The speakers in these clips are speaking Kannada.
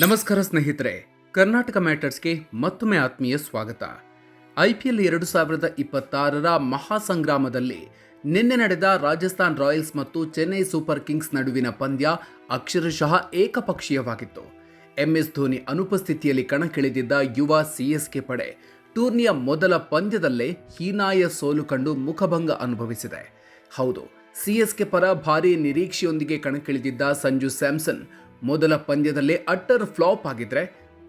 ನಮಸ್ಕಾರ ಸ್ನೇಹಿತರೆ, ಕರ್ನಾಟಕ ಮ್ಯಾಟರ್ಸ್ಗೆ ಮತ್ತೊಮ್ಮೆ ಆತ್ಮೀಯ ಸ್ವಾಗತ. IPL 2026ರ ಮಹಾಸಂಗ್ರಾಮದಲ್ಲಿ ನಿನ್ನೆ ನಡೆದ ರಾಜಸ್ಥಾನ್ ರಾಯಲ್ಸ್ ಮತ್ತು ಚೆನ್ನೈ ಸೂಪರ್ ಕಿಂಗ್ಸ್ ನಡುವಿನ ಪಂದ್ಯ ಅಕ್ಷರಶಃ ಏಕಪಕ್ಷೀಯವಾಗಿತ್ತು. MS ಧೋನಿ ಅನುಪಸ್ಥಿತಿಯಲ್ಲಿ ಕಣಕ್ಕಿಳಿದಿದ್ದ ಯುವ CSK ಪಡೆ ಟೂರ್ನಿಯ ಮೊದಲ ಪಂದ್ಯದಲ್ಲೇ ಹೀನಾಯ ಸೋಲು ಕಂಡು ಮುಖಭಂಗ ಅನುಭವಿಸಿದೆ. ಹೌದು, CSK ಪರ ಭಾರೀ ನಿರೀಕ್ಷೆಯೊಂದಿಗೆ ಕಣಕ್ಕಿಳಿದಿದ್ದ ಸಂಜು ಸ್ಯಾಮ್ಸನ್ ಮೊದಲ ಪಂದ್ಯದಲ್ಲೇ ಅಟ್ಟರ್ ಫ್ಲಾಪ್ ಆಗಿದ್ರೆ,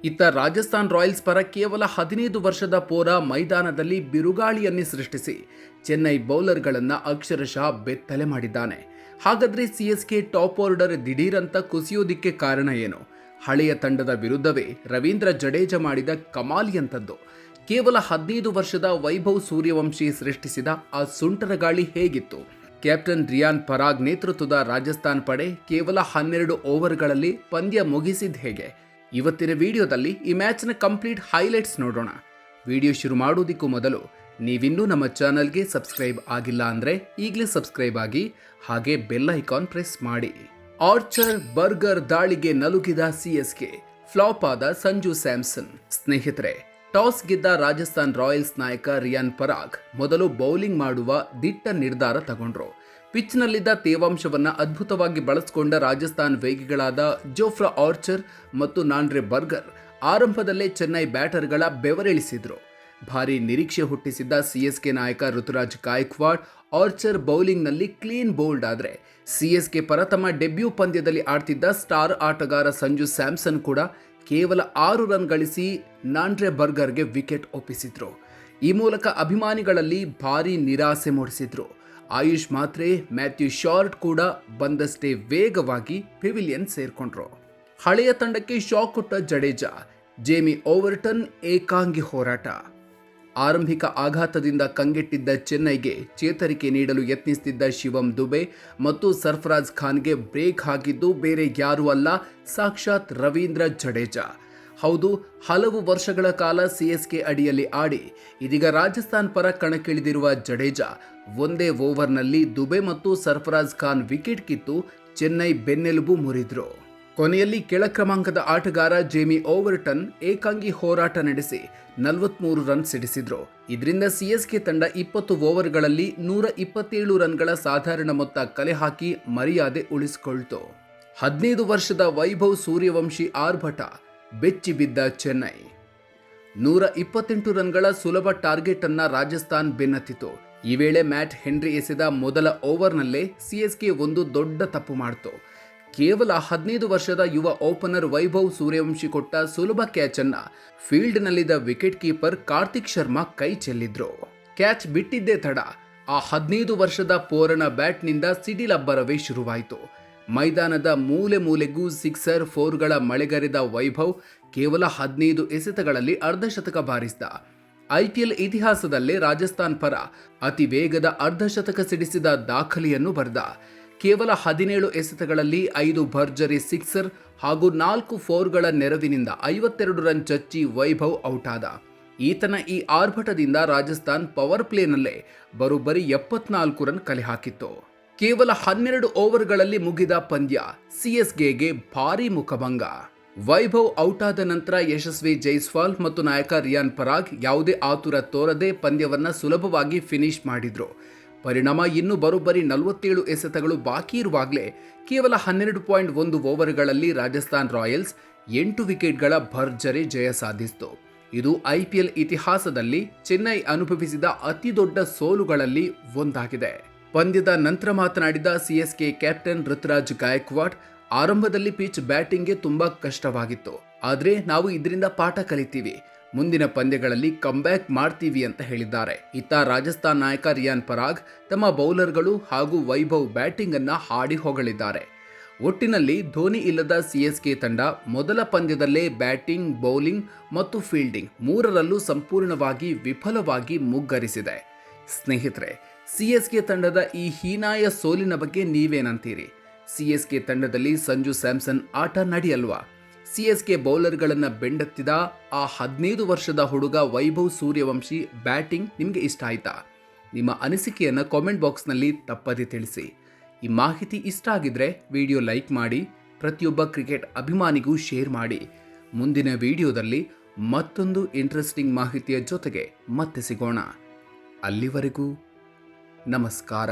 ಇತ್ತ ರಾಜಸ್ಥಾನ್ ರಾಯಲ್ಸ್ ಪರ ಕೇವಲ 15 ವರ್ಷದ ಪೋರ ಮೈದಾನದಲ್ಲಿ ಬಿರುಗಾಳಿಯನ್ನೇ ಸೃಷ್ಟಿಸಿ ಚೆನ್ನೈ ಬೌಲರ್ಗಳನ್ನು ಅಕ್ಷರಶಃ ಬೆತ್ತಲೆ ಮಾಡಿದ್ದಾನೆ. ಹಾಗಾದ್ರೆ CSK ಟಾಪ್ ಆರ್ಡರ್ ದಿಢೀರಂತ ಕುಸಿಯೋದಿಕ್ಕೆ ಕಾರಣ ಏನು? ಹಳೆಯ ತಂಡದ ವಿರುದ್ಧವೇ ರವೀಂದ್ರ ಜಡೇಜಾ ಮಾಡಿದ ಕಮಾಲಿಯಂಥದ್ದು. ಕೇವಲ 15 ವರ್ಷದ ವೈಭವ್ ಸೂರ್ಯವಂಶಿ ಸೃಷ್ಟಿಸಿದ ಆ ಸುಂಟರ ಗಾಳಿ ಹೇಗಿತ್ತು? ಕ್ಯಾಪ್ಟನ್ ರಿಯಾನ್ ಪರಾಗ್ ನೇತೃತ್ವದ ರಾಜಸ್ಥಾನ್ ಪಡೆ ಕೇವಲ 12 ಓವರ್ಗಳಲ್ಲಿ ಪಂದ್ಯ ಮುಗಿಸಿದ ಹೇಗೆ? ಇವತ್ತಿನ ವಿಡಿಯೋದಲ್ಲಿ ಈ ಮ್ಯಾಚ್ನ ಕಂಪ್ಲೀಟ್ ಹೈಲೈಟ್ಸ್ ನೋಡೋಣ. ವಿಡಿಯೋ ಶುರು ಮಾಡೋದಕ್ಕೂ ಮೊದಲು ನೀವಿನ್ನೂ ನಮ್ಮ ಚಾನಲ್ಗೆ ಸಬ್ಸ್ಕ್ರೈಬ್ ಆಗಿಲ್ಲ ಅಂದರೆ ಈಗಲೇ ಸಬ್ಸ್ಕ್ರೈಬ್ ಆಗಿ, ಹಾಗೆ ಬೆಲ್ ಐಕಾನ್ ಪ್ರೆಸ್ ಮಾಡಿ. ಆರ್ಚರ್ ಬರ್ಗರ್ ದಾಳಿಗೆ ನಲುಗಿದ CSK, ಫ್ಲಾಪ್ ಆದ ಸಂಜು ಸ್ಯಾಮ್ಸನ್. ಸ್ನೇಹಿತರೆ, ಟಾಸ್ ಗೆದ್ದ ರಾಜಸ್ಥಾನ್ ರಾಯಲ್ಸ್ ನಾಯಕ ರಿಯಾನ್ ಪರಾಗ್ ಮೊದಲು ಬೌಲಿಂಗ್ ಮಾಡುವ ದಿಟ್ಟ ನಿರ್ಧಾರ ತಗೊಂಡ್ರು. ಪಿಚ್ನಲ್ಲಿದ್ದ ತೇವಾಂಶವನ್ನು ಅದ್ಭುತವಾಗಿ ಬಳಸಿಕೊಂಡ ರಾಜಸ್ಥಾನ್ ವೇಗಿಗಳಾದ ಜೋಫ್ರಾ ಆರ್ಚರ್ ಮತ್ತು ನಾಂಡ್ರೆ ಬರ್ಗರ್ ಆರಂಭದಲ್ಲೇ ಚೆನ್ನೈ ಬ್ಯಾಟರ್ಗಳ ಬೆವರಿಳಿಸಿದ್ರು. ಭಾರೀ ನಿರೀಕ್ಷೆ ಹುಟ್ಟಿಸಿದ್ದ CSK ನಾಯಕ ಋತುರಾಜ್ ಗಾಯಕ್ವಾಡ್ ಆರ್ಚರ್ ಬೌಲಿಂಗ್ನಲ್ಲಿ ಕ್ಲೀನ್ ಬೋಲ್ಡ್ ಆದರೆ, CSK ಪರ ತಮ್ಮ ಡೆಬ್ಯೂ ಪಂದ್ಯದಲ್ಲಿ ಆಡ್ತಿದ್ದ ಸ್ಟಾರ್ ಆಟಗಾರ ಸಂಜು ಸ್ಯಾಮ್ಸನ್ ಕೂಡ ಕೇವಲ 6 ರನ್ ಗಳಿಸಿ ನಾಂಡ್ರೆ ಬರ್ಗರ್ಗೆ ವಿಕೆಟ್ ಒಪ್ಪಿಸಿದ್ರು. ಈ ಮೂಲಕ ಅಭಿಮಾನಿಗಳಲ್ಲಿ ಭಾರೀ ನಿರಾಸೆ ಮೂಡಿಸಿದ್ರು. ಆಯುಷ್ ಮಾತ್ರೆ, ಮ್ಯಾಥ್ಯೂ ಶಾರ್ಟ್ ಕೂಡ ಬಂದಷ್ಟೇ ವೇಗವಾಗಿ ಪೆವಿಲಿಯನ್ ಸೇರ್ಕೊಂಡ್ರು. ಹಳೆಯ ತಂಡಕ್ಕೆ ಶಾಕ್ ಕೊಟ್ಟ ಜಡೇಜಾ, ಜೇಮಿ ಓವರ್ಟನ್ ಏಕಾಂಗಿ ಹೋರಾಟ. ಆರಂಭಿಕ ಆಘಾತದಿಂದ ಕಂಗೆಟ್ಟಿದ್ದ ಚೆನ್ನೈಗೆ ಚೇತರಿಕೆ ನೀಡಲು ಯತ್ನಿಸುತ್ತಿದ್ದ ಶಿವಂ ದುಬೆ ಮತ್ತು ಸರ್ಫರಾಜ್ ಖಾನ್ಗೆ ಬ್ರೇಕ್ ಹಾಕಿದ್ದು ಬೇರೆ ಯಾರೂ ಅಲ್ಲ, ಸಾಕ್ಷಾತ್ ರವೀಂದ್ರ ಜಡೇಜಾ. ಹೌದು, ಹಲವು ವರ್ಷಗಳ ಕಾಲ CSK ಅಡಿಯಲ್ಲಿ ಆಡಿ ಇದೀಗ ರಾಜಸ್ಥಾನ್ ಪರ ಕಣಕ್ಕಿಳಿದಿರುವ ಜಡೇಜಾ ಒಂದೇ ಓವರ್ನಲ್ಲಿ ದುಬೆ ಮತ್ತು ಸರ್ಫರಾಜ್ ಖಾನ್ ವಿಕೆಟ್ ಕಿತ್ತು ಚೆನ್ನೈ ಬೆನ್ನೆಲುಬು ಮುರಿದ್ರು. ಕೊನೆಯಲ್ಲಿ ಕೆಳ ಕ್ರಮಾಂಕದ ಆಟಗಾರ ಜೇಮಿ ಓವರ್ಟನ್ ಏಕಾಂಗಿ ಹೋರಾಟ ನಡೆಸಿ 43 ರನ್ ಸಿಡಿಸಿದ್ರು. ಇದರಿಂದ CSK ತಂಡ 20 ಓವರ್ಗಳಲ್ಲಿ 127 ರನ್ಗಳ ಸಾಧಾರಣ ಮೊತ್ತ ಕಲೆ ಹಾಕಿ ಮರ್ಯಾದೆ ಉಳಿಸಿಕೊಳ್ತು. 15 ವರ್ಷದ ವೈಭವ್ ಸೂರ್ಯವಂಶಿ ಆರ್ಭಟ ಬೆಚ್ಚಿ ಬಿದ್ದ ಚೆನ್ನೈ. 128 ರನ್ಗಳ ಸುಲಭ ಟಾರ್ಗೆಟ್ ಅನ್ನ ರಾಜಸ್ಥಾನ್ ಬೆನ್ನತ್ತಿತು. ಈ ವೇಳೆ ಮ್ಯಾಟ್ ಹೆನ್ರಿ ಎಸೆದ ಮೊದಲ ಓವರ್ನಲ್ಲೇ CSK ಒಂದು ದೊಡ್ಡ ತಪ್ಪು ಮಾಡಿತು. ಕೇವಲ 15 ವರ್ಷದ ಯುವ ಓಪನರ್ ವೈಭವ್ ಸೂರ್ಯವಂಶಿ ಕೊಟ್ಟ ಸುಲಭ ಕ್ಯಾಚ್ ಅನ್ನ ಫೀಲ್ಡ್ನಲ್ಲಿದ್ದ ವಿಕೆಟ್ ಕೀಪರ್ ಕಾರ್ತಿಕ್ ಶರ್ಮಾ ಕೈ ಚೆಲ್ಲಿದ್ರು. ಕ್ಯಾಚ್ ಬಿಟ್ಟಿದ್ದೇ ತಡ ಆ 15 ವರ್ಷದ ಪೋರನ ಬ್ಯಾಟ್ನಿಂದ ಸಿಡಿಲಬ್ಬರವೇ ಶುರುವಾಯಿತು. ಮೈದಾನದ ಮೂಲೆ ಮೂಲೆಗೂ ಸಿಕ್ಸರ್, ಫೋರ್ಗಳ ಮಳೆಗರೆದ ವೈಭವ್ ಕೇವಲ 15 ಎಸೆತಗಳಲ್ಲಿ ಅರ್ಧಶತಕ ಬಾರಿಸಿದ. IPL ಇತಿಹಾಸದಲ್ಲೇ ರಾಜಸ್ಥಾನ್ ಪರ ಅತಿ ವೇಗದ ಅರ್ಧಶತಕ ಸಿಡಿಸಿದ ದಾಖಲೆಯನ್ನು ಬರೆದ. ಕೇವಲ 17 ಎಸೆತಗಳಲ್ಲಿ 5 ಭರ್ಜರಿ ಸಿಕ್ಸರ್ ಹಾಗೂ 4 ಫೋರ್ಗಳ ನೆರವಿನಿಂದ 52 ರನ್ ಚಚ್ಚಿ ವೈಭವ್ ಔಟ್ ಆದ. ಈತನ ಈ ಆರ್ಭಟದಿಂದ ರಾಜಸ್ಥಾನ್ ಪವರ್ ಪ್ಲೇನಲ್ಲೇ ಬರೋಬ್ಬರಿ 74 ರನ್ ಕಲೆ ಹಾಕಿತ್ತು. ಕೇವಲ 12 ಓವರ್ಗಳಲ್ಲಿ ಮುಗಿದ ಪಂದ್ಯ CSKಗೆ ಭಾರೀ ಮುಖಭಂಗ. ವೈಭವ್ ಔಟ್ ಆದ ನಂತರ ಯಶಸ್ವಿ ಜೈಸ್ವಾಲ್ ಮತ್ತು ನಾಯಕ ರಿಯಾನ್ ಪರಾಗ್ ಯಾವುದೇ ಆತುರ ತೋರದೆ ಪಂದ್ಯವನ್ನ ಸುಲಭವಾಗಿ ಫಿನಿಶ್ ಮಾಡಿದ್ರು. ಪರಿಣಾಮ ಇನ್ನು ಬರೋಬ್ಬರಿ 47 ಎಸೆತಗಳು ಬಾಕಿ ಇರುವಾಗಲೇ ಕೇವಲ 12.1 ಓವರ್ಗಳಲ್ಲಿ ರಾಜಸ್ಥಾನ್ ರಾಯಲ್ಸ್ 8 ವಿಕೆಟ್ಗಳ ಭರ್ಜರಿ ಜಯ ಸಾಧಿಸಿತು. ಇದು IPL ಇತಿಹಾಸದಲ್ಲಿ ಚೆನ್ನೈ ಅನುಭವಿಸಿದ ಅತಿ ದೊಡ್ಡ ಸೋಲುಗಳಲ್ಲಿ ಒಂದಾಗಿದೆ. ಪಂದ್ಯದ ನಂತರ ಮಾತನಾಡಿದ CSK ಕ್ಯಾಪ್ಟನ್ ಋತುರಾಜ್ ಗಾಯಕ್ವಾಡ್, ಆರಂಭದಲ್ಲಿ ಪಿಚ್ ಬ್ಯಾಟಿಂಗ್ಗೆ ತುಂಬಾ ಕಷ್ಟವಾಗಿತ್ತು, ಆದರೆ ನಾವು ಇದರಿಂದ ಪಾಠ ಕಲಿತೀವಿ, ಮುಂದಿನ ಪಂದ್ಯಗಳಲ್ಲಿ ಕಂಬ್ಯಾಕ್ ಮಾಡ್ತೀವಿ ಅಂತ ಹೇಳಿದ್ದಾರೆ. ಇತ್ತ ರಾಜಸ್ಥಾನ್ ನಾಯಕ ರಿಯಾನ್ ಪರಾಗ್ ತಮ್ಮ ಬೌಲರ್ಗಳು ಹಾಗೂ ವೈಭವ್ ಬ್ಯಾಟಿಂಗ್ ಅನ್ನ ಹಾಡಿ ಹೊಗಳಿದ್ದಾರೆ. ಒಟ್ಟಿನಲ್ಲಿ ಧೋನಿ ಇಲ್ಲದ CSK ತಂಡ ಮೊದಲ ಪಂದ್ಯದಲ್ಲೇ ಬ್ಯಾಟಿಂಗ್, ಬೌಲಿಂಗ್ ಮತ್ತು ಫೀಲ್ಡಿಂಗ್ ಮೂರರಲ್ಲೂ ಸಂಪೂರ್ಣವಾಗಿ ವಿಫಲವಾಗಿ ಮುಗ್ಗರಿಸಿದೆ. ಸ್ನೇಹಿತರೆ, CSK ತಂಡದ ಈ ಹೀನಾಯ ಸೋಲಿನ ಬಗ್ಗೆ ನೀವೇನಂತೀರಿ? CSK ತಂಡದಲ್ಲಿ ಸಂಜು ಸ್ಯಾಮ್ಸನ್ ಆಟ ನಡೆಯಲ್ವಾ? CSK ಬೌಲರ್ಗಳನ್ನು ಬೆಂಡೆತ್ತಿದ ಆ 15 ವರ್ಷದ ಹುಡುಗ ವೈಭವ್ ಸೂರ್ಯವಂಶಿ ಬ್ಯಾಟಿಂಗ್ ನಿಮಗೆ ಇಷ್ಟ ಆಯ್ತಾ? ನಿಮ್ಮ ಅನಿಸಿಕೆಯನ್ನು ಕಾಮೆಂಟ್ ಬಾಕ್ಸ್ನಲ್ಲಿ ತಪ್ಪದೇ ತಿಳಿಸಿ. ಈ ಮಾಹಿತಿ ಇಷ್ಟ ಆಗಿದ್ರೆ ವಿಡಿಯೋ ಲೈಕ್ ಮಾಡಿ, ಪ್ರತಿಯೊಬ್ಬ ಕ್ರಿಕೆಟ್ ಅಭಿಮಾನಿಗೂ ಶೇರ್ ಮಾಡಿ. ಮುಂದಿನ ವಿಡಿಯೋದಲ್ಲಿ ಮತ್ತೊಂದು ಇಂಟ್ರೆಸ್ಟಿಂಗ್ ಮಾಹಿತಿಯ ಜೊತೆಗೆ ಮತ್ತೆ ಸಿಗೋಣ. ಅಲ್ಲಿವರೆಗೂ ನಮಸ್ಕಾರ.